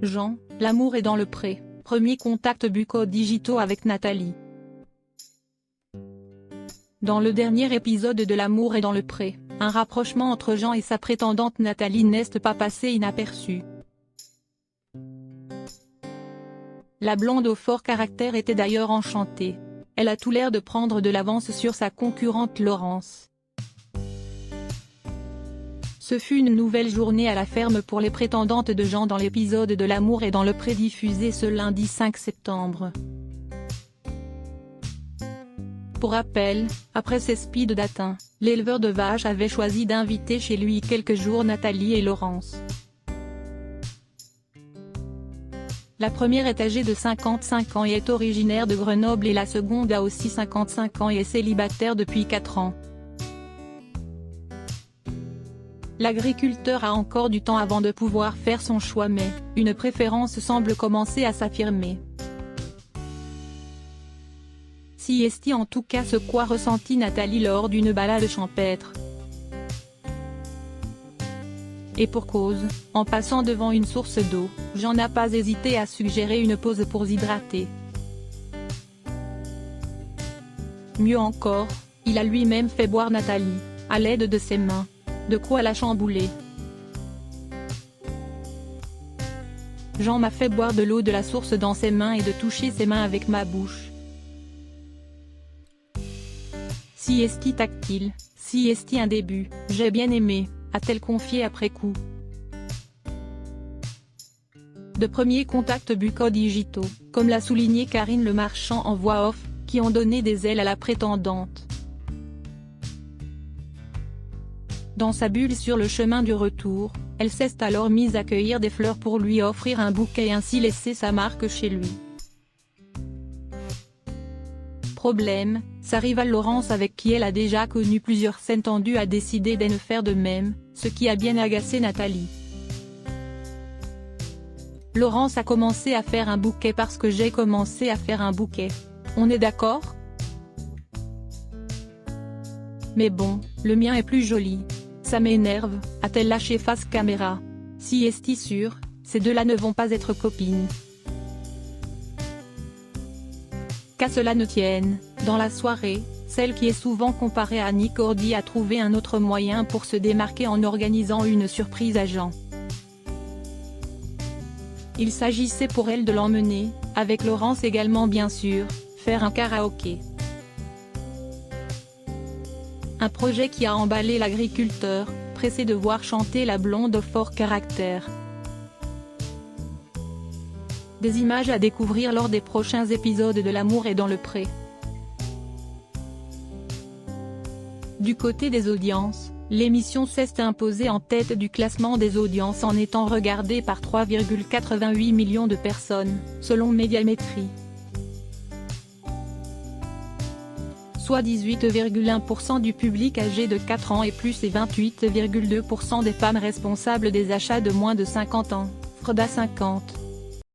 Jean, l'amour est dans le pré, premier contact bucco-digitaux avec Nathalie. Dans le dernier épisode de L'amour est dans le pré, un rapprochement entre Jean et sa prétendante Nathalie n'est pas passé inaperçu. La blonde au fort caractère était d'ailleurs enchantée. Elle a tout l'air de prendre de l'avance sur sa concurrente Laurence. Ce fut une nouvelle journée à la ferme pour les prétendantes de Jean dans l'épisode de L'amour est dans le pré diffusé ce lundi 5 septembre. Pour rappel, après ses speed dating, l'éleveur de vaches avait choisi d'inviter chez lui quelques jours Nathalie et Laurence. La première est âgée de 55 ans et est originaire de Grenoble et la seconde a aussi 55 ans et est célibataire depuis 4 ans. L'agriculteur a encore du temps avant de pouvoir faire son choix mais, une préférence semble commencer à s'affirmer. Si est en tout cas ce qu'a ressenti Nathalie lors d'une balade champêtre. Et pour cause, en passant devant une source d'eau, Jean n'a pas hésité à suggérer une pause pour s'hydrater. Mieux encore, il a lui-même fait boire Nathalie, à l'aide de ses mains. De quoi la chambouler. Jean m'a fait boire de l'eau de la source dans ses mains et de toucher ses mains avec ma bouche. Si est tactile, si est un début, j'ai bien aimé, a-t-elle confié après coup. De premiers contacts bucco-digitaux, comme l'a souligné Karine Le Marchand en voix off, qui ont donné des ailes à la prétendante. Dans sa bulle sur le chemin du retour, elle s'est alors mise à cueillir des fleurs pour lui offrir un bouquet et ainsi laisser sa marque chez lui. Problème, sa rivale Laurence avec qui elle a déjà connu plusieurs scènes tendues a décidé de ne faire de même, ce qui a bien agacé Nathalie. Laurence a commencé à faire un bouquet parce que j'ai commencé à faire un bouquet. On est d'accord? Mais bon, le mien est plus joli. Ça m'énerve, a-t-elle lâché face caméra. Si est sûr, ces deux-là ne vont pas être copines. Qu'à cela ne tienne, dans la soirée, celle qui est souvent comparée à Annie Cordy a trouvé un autre moyen pour se démarquer en organisant une surprise à Jean. Il s'agissait pour elle de l'emmener, avec Laurence également bien sûr, faire un karaoké. Un projet qui a emballé l'agriculteur, pressé de voir chanter la blonde au fort caractère. Des images à découvrir lors des prochains épisodes de L'amour est dans le pré. Du côté des audiences, l'émission s'est imposée en tête du classement des audiences en étant regardée par 3,88 millions de personnes, selon Médiamétrie. Soit 18,1% du public âgé de 4 ans et plus et 28,2% des femmes responsables des achats de moins de 50 ans, Freda 50.